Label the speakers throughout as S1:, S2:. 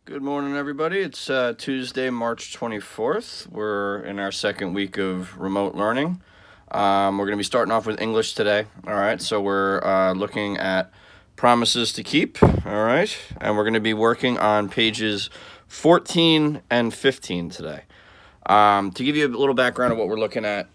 S1: Good morning, everybody. It's Tuesday, March 24th. We're in our second week of remote learning. We're going to be starting off with English today. All right, so we're looking at promises to keep. All right, and we're going to be working on pages 14 and 15 today. To give you a little background of what we're looking at,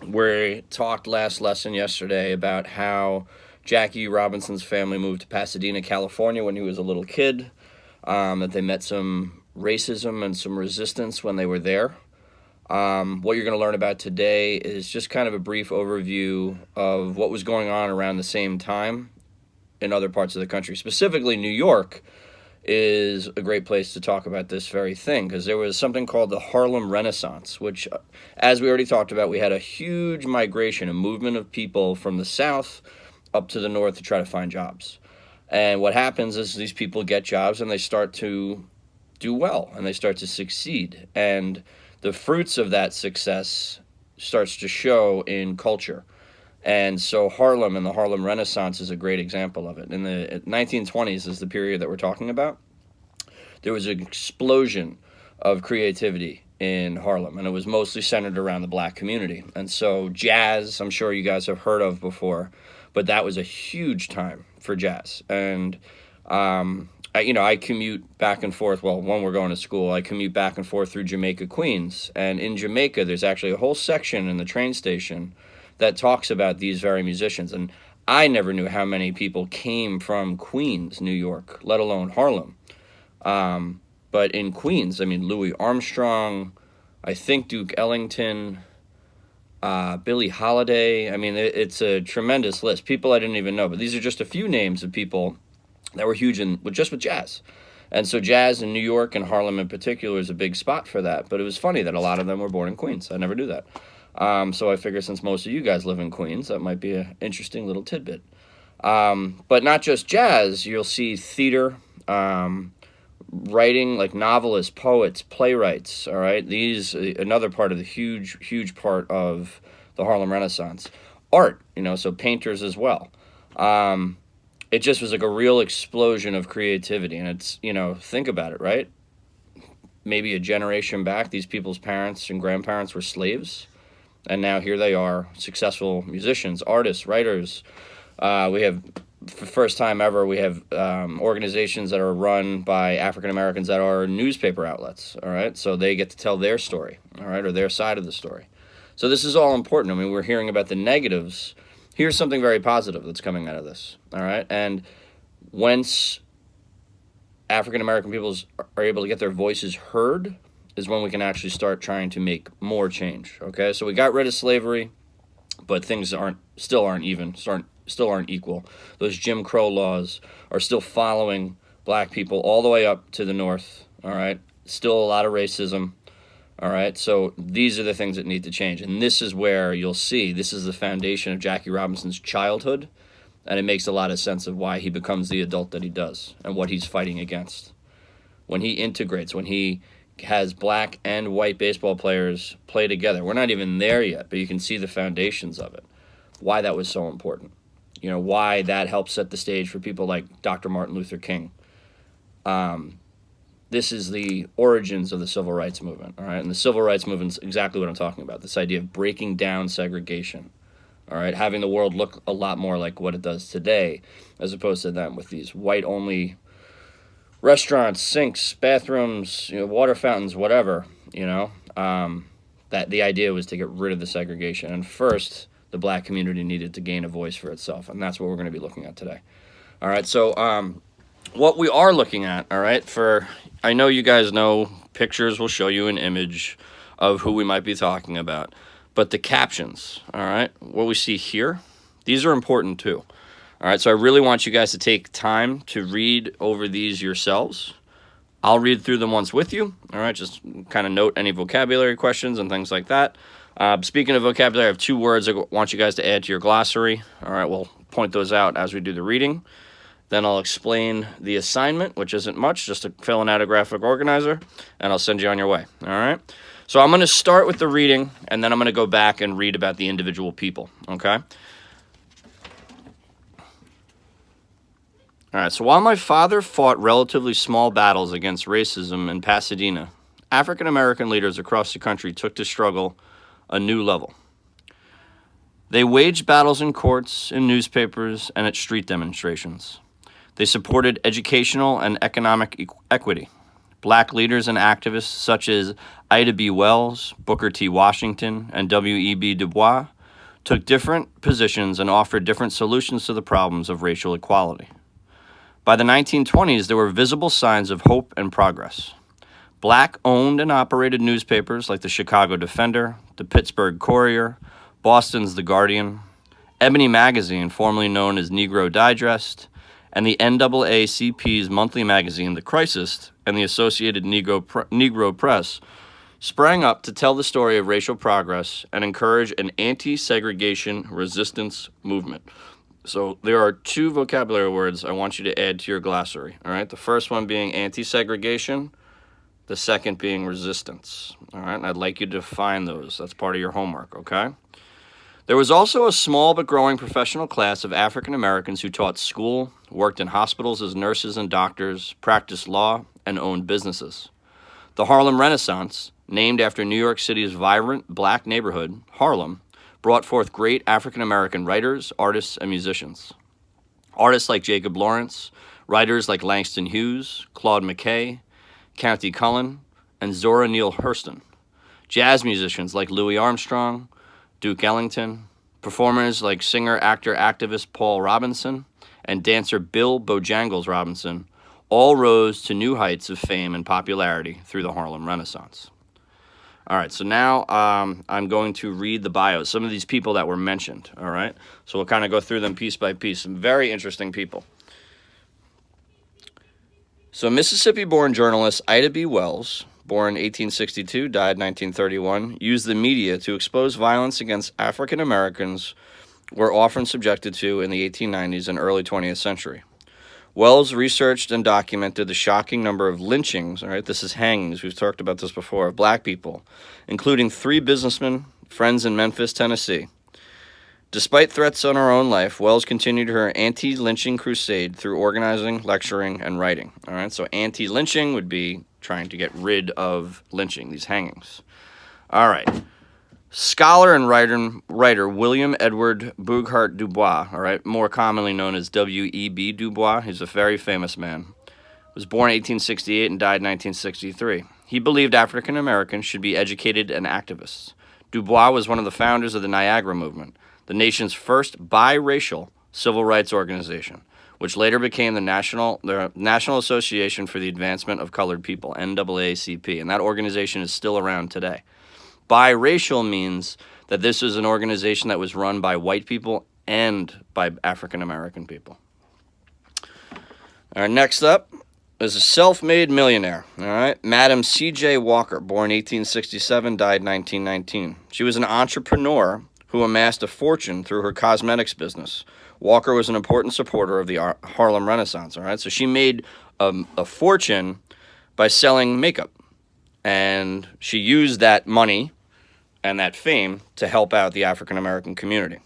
S1: we talked last lesson yesterday about how Jackie Robinson's family moved to Pasadena, California when he was a little kid. That they met some racism and some resistance when they were there. What you're going to learn about today is just kind of a brief overview of what was going on around the same time in other parts of the country. Specifically, New York is a great place to talk about this very thing because there was something called the Harlem Renaissance, which, as we already talked about, we had a huge migration, a movement of people from the South up to the North to try to find jobs. And what happens is these people get jobs and they start to do well and they start to succeed. And the fruits of that success starts to show in culture. And so Harlem and the Harlem Renaissance is a great example of it. In the 1920s is the period that we're talking about. There was an explosion of creativity in Harlem, and it was mostly centered around the black community. And so jazz, I'm sure you guys have heard of before, but that was a huge time for jazz. And I commute back and forth. Well, when we're going to school, I commute back and forth through Jamaica, Queens. And in Jamaica, there's actually a whole section in the train station that talks about these very musicians. And I never knew how many people came from Queens, New York, let alone Harlem. But in Queens, I mean, Louis Armstrong, I think Duke Ellington, Billie Holiday. I mean, it's a tremendous list. People I didn't even know, but these are just a few names of people that were huge with jazz. And so jazz in New York and Harlem in particular is a big spot for that. But it was funny that a lot of them were born in Queens. I never knew that. So I figure since most of you guys live in Queens, that might be an interesting little tidbit. But not just jazz. You'll see theater, writing, like novelists, poets, playwrights. All right, these another part of the huge part of the Harlem Renaissance. Art, so painters as well. It just was like a real explosion of creativity, and it's think about it, right? Maybe a generation back, these people's parents and grandparents were slaves, and now here they are, successful musicians, artists, writers. We have, for the first time ever, we have organizations that are run by African Americans that are newspaper outlets, all right? So they get to tell their story, all right, or their side of the story. So this is all important. I mean, we're hearing about the negatives. Here's something very positive that's coming out of this, all right? And once African American peoples are able to get their voices heard is when we can actually start trying to make more change, okay? So we got rid of slavery, but things still aren't equal. Those Jim Crow laws are still following black people all the way up to the north, all right? Still a lot of racism, all right? So these are the things that need to change. And this is where you'll see, this is the foundation of Jackie Robinson's childhood, and it makes a lot of sense of why he becomes the adult that he does and what he's fighting against. When he integrates, when he has black and white baseball players play together, we're not even there yet, but you can see the foundations of it, why that was so important. Why that helped set the stage for people like Dr. Martin Luther King. This is the origins of the civil rights movement, all right? And the civil rights movement is exactly what I'm talking about, this idea of breaking down segregation, all right? Having the world look a lot more like what it does today, as opposed to them with these white-only restaurants, sinks, bathrooms, water fountains, whatever, that the idea was to get rid of the segregation. And first, the black community needed to gain a voice for itself, and that's what we're going to be looking at today. All right, so what we are looking at, all right, I know you guys know pictures will show you an image of who we might be talking about, but the captions, all right, what we see here, these are important too. All right, so I really want you guys to take time to read over these yourselves. I'll read through them once with you, all right, just kind of note any vocabulary questions and things like that. Speaking of vocabulary, I have 2 words I want you guys to add to your glossary. All right, we'll point those out as we do the reading. Then I'll explain the assignment, which isn't much, just to fill out a graphic organizer, and I'll send you on your way, all right? So I'm going to start with the reading, and then I'm going to go back and read about the individual people, okay? All right, so while my father fought relatively small battles against racism in Pasadena, African American leaders across the country took the struggle a new level. They waged battles in courts, in newspapers, and at street demonstrations. They supported educational and economic equity. Black leaders and activists such as Ida B. Wells, Booker T. Washington, and W.E.B. Du Bois took different positions and offered different solutions to the problems of racial equality. By the 1920s, there were visible signs of hope and progress. Black-owned and operated newspapers like the Chicago Defender, the Pittsburgh Courier, Boston's The Guardian, Ebony Magazine, formerly known as Negro Digest, and the NAACP's monthly magazine, The Crisis, and the Associated Negro Press sprang up to tell the story of racial progress and encourage an anti-segregation resistance movement. So there are two vocabulary words I want you to add to your glossary, all right? The first one being anti-segregation, the second being resistance, all right? And I'd like you to define those. That's part of your homework, okay? There was also a small but growing professional class of African Americans who taught school, worked in hospitals as nurses and doctors, practiced law, and owned businesses. The Harlem Renaissance, named after New York City's vibrant black neighborhood, Harlem, brought forth great African American writers, artists, and musicians. Artists like Jacob Lawrence, writers like Langston Hughes, Claude McKay, Countee Cullen, and Zora Neale Hurston. Jazz musicians like Louis Armstrong, Duke Ellington, performers like singer, actor, activist Paul Robinson, and dancer Bill Bojangles Robinson all rose to new heights of fame and popularity through the Harlem Renaissance. All right, so now I'm going to read the bios, some of these people that were mentioned, all right? So we'll kind of go through them piece by piece. Some very interesting people. So Mississippi-born journalist Ida B. Wells, born 1862, died 1931, used the media to expose violence against African Americans were often subjected to in the 1890s and early 20th century. Wells researched and documented the shocking number of lynchings, all right, this is hangings, we've talked about this before, of black people, including 3 businessmen, friends in Memphis, Tennessee. Despite threats on her own life, Wells continued her anti-lynching crusade through organizing, lecturing, and writing. All right, so anti-lynching would be trying to get rid of lynching, these hangings. All right. Scholar and writer William Edward Burghardt Du Bois, all right, more commonly known as W.E.B. Du Bois, he's a very famous man, was born 1868 and died 1963. He believed African Americans should be educated and activists. Du Bois was one of the founders of the Niagara Movement, the nation's first biracial civil rights organization, which later became the National Association for the Advancement of Colored People, NAACP, and that organization is still around today. Biracial means that this is an organization that was run by white people and by African American people. All right, next up is a self-made millionaire, all right? Madam C.J. Walker, born 1867, died 1919. She was an entrepreneur who amassed a fortune through her cosmetics business. Walker was an important supporter of the Harlem Renaissance, all right? So she made a fortune by selling makeup, and she used that money and that fame to help out the African American community.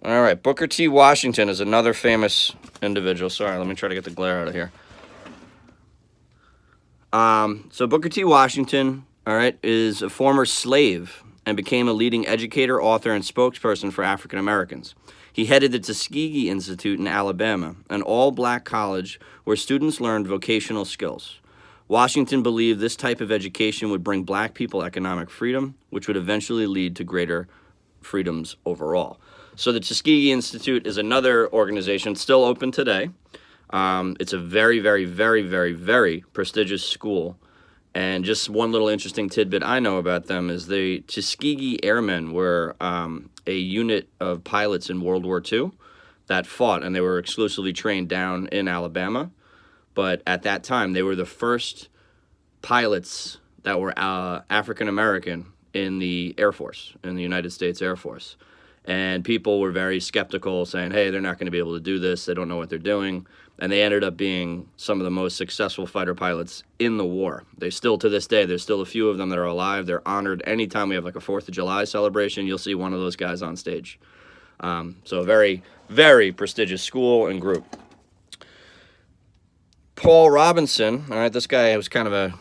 S1: All right, Booker T. Washington is another famous individual. Sorry, let me try to get the glare out of here. So Booker T. Washington, all right, is a former slave and became a leading educator, author, and spokesperson for African Americans. He headed the Tuskegee Institute in Alabama, an all-black college where students learned vocational skills. Washington believed this type of education would bring black people economic freedom, which would eventually lead to greater freedoms overall. So the Tuskegee Institute is another organization still open today. It's a very, very, very, very, very prestigious school. And just one little interesting tidbit I know about them is the Tuskegee Airmen were a unit of pilots in World War II that fought, and they were exclusively trained down in Alabama. But at that time, they were the first pilots that were African-American in the Air Force, in the United States Air Force. And people were very skeptical, saying, hey, they're not going to be able to do this. They don't know what they're doing. And they ended up being some of the most successful fighter pilots in the war. They still, to this day, there's still a few of them that are alive. They're honored. Anytime we have like a 4th of July celebration, you'll see one of those guys on stage. So a very, very prestigious school and group. Paul Robinson, all right, this guy was kind of a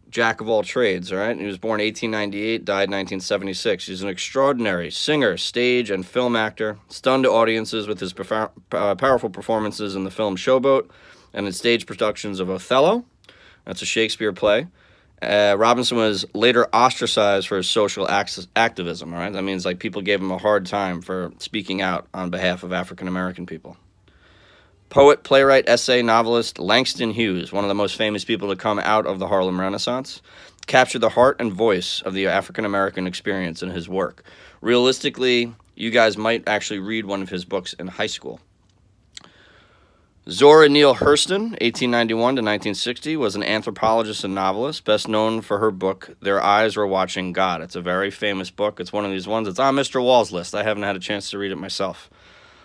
S1: jack of all trades, all right? He was born 1898, died 1976. He's an extraordinary singer, stage, and film actor, stunned audiences with his powerful performances in the film Showboat and in stage productions of Othello. That's a Shakespeare play. Robinson was later ostracized for his social activism, all right? That means, like, people gave him a hard time for speaking out on behalf of African-American people. Poet, playwright, essay, novelist Langston Hughes, one of the most famous people to come out of the Harlem Renaissance, captured the heart and voice of the African-American experience in his work. Realistically, you guys might actually read one of his books in high school. Zora Neale Hurston, 1891 to 1960, was an anthropologist and novelist, best known for her book, Their Eyes Were Watching God. It's a very famous book. It's one of these ones. It's on Mr. Wall's list. I haven't had a chance to read it myself.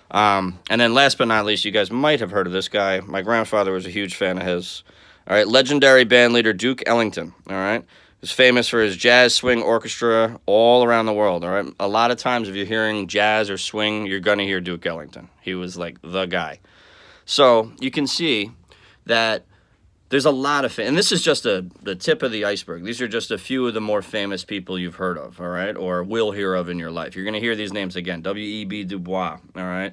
S1: And then last but not least, you guys might have heard of this guy. My grandfather was a huge fan of his. All right, legendary band leader Duke Ellington, all right? He's famous for his jazz swing orchestra all around the world, all right? A lot of times if you're hearing jazz or swing, you're going to hear Duke Ellington. He was like the guy. So you can see that there's a lot of, and this is just the tip of the iceberg. These are just a few of the more famous people you've heard of, all right, or will hear of in your life. You're going to hear these names again: W.E.B. Du Bois, all right,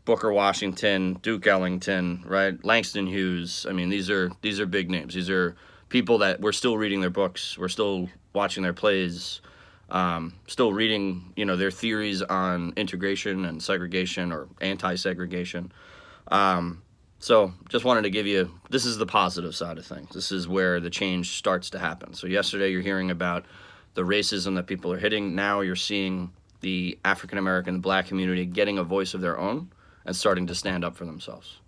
S1: Booker Washington, Duke Ellington, right, Langston Hughes. I mean, these are big names. These are people that we're still reading their books, we're still watching their plays, still reading, their theories on integration and segregation or anti-segregation. So just wanted to give you, this is the positive side of things. This is where the change starts to happen. So yesterday you're hearing about the racism that people are hitting. Now you're seeing the African-American, Black community getting a voice of their own and starting to stand up for themselves.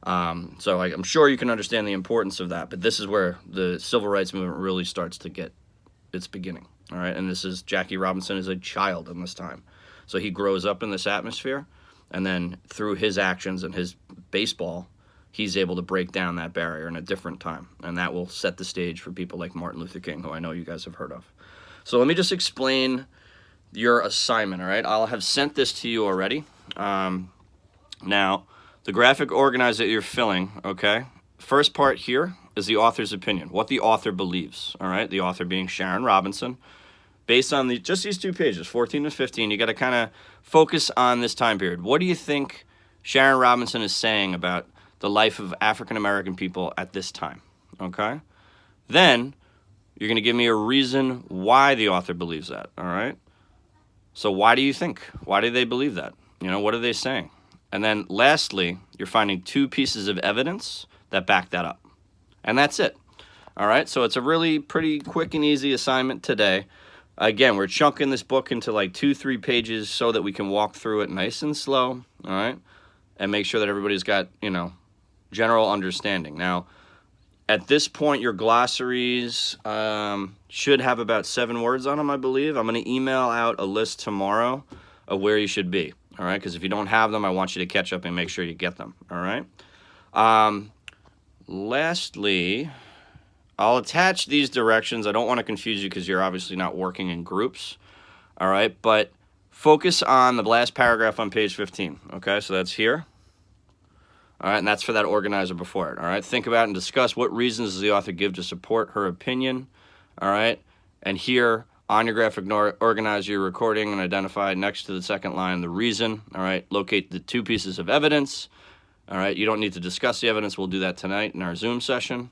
S1: So I'm sure you can understand the importance of that, but this is where the civil rights movement really starts to get its beginning. All right, and this is Jackie Robinson is a child in this time. So he grows up in this atmosphere, and then through his actions and his baseball, he's able to break down that barrier in a different time. And that will set the stage for people like Martin Luther King, who I know you guys have heard of. So let me just explain your assignment, all right? I'll have sent this to you already. Now, the graphic organizer that you're filling, okay? First part here is the author's opinion, what the author believes, all right? The author being Sharon Robinson. Based on just these 2 pages, 14 and 15, you got to kind of focus on this time period. What do you think Sharon Robinson is saying about the life of African-American people at this time, okay? Then you're going to give me a reason why the author believes that, all right? So why do you think? Why do they believe that? What are they saying? And then lastly, you're finding 2 pieces of evidence that back that up. And that's it, all right? So it's a really pretty quick and easy assignment today. Again, we're chunking this book into like 2-3 pages so that we can walk through it nice and slow, all right? And make sure that everybody's got, general understanding. Now, at this point, your glossaries should have about 7 words on them, I believe. I'm going to email out a list tomorrow of where you should be, all right? Because if you don't have them, I want you to catch up and make sure you get them, all right? Lastly, I'll attach these directions. I don't want to confuse you because you're obviously not working in groups, all right? But focus on the last paragraph on page 15, okay? So that's here, all right? And that's for that organizer before it, all right? Think about and discuss what reasons does the author give to support her opinion, all right? And here on your graphic organizer, you're recording and identify next to the second line the reason, all right? Locate the 2 pieces of evidence, all right? You don't need to discuss the evidence. We'll do that tonight in our Zoom session.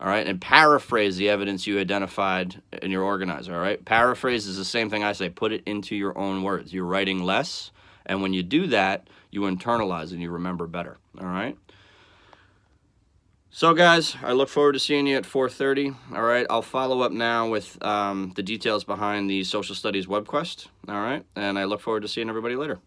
S1: All right, and paraphrase the evidence you identified in your organizer, all right? Paraphrase is the same thing I say. Put it into your own words. You're writing less, and when you do that, you internalize and you remember better, all right? So, guys, I look forward to seeing you at 4:30, all right? I'll follow up now with the details behind the Social Studies web quest, all right? And I look forward to seeing everybody later.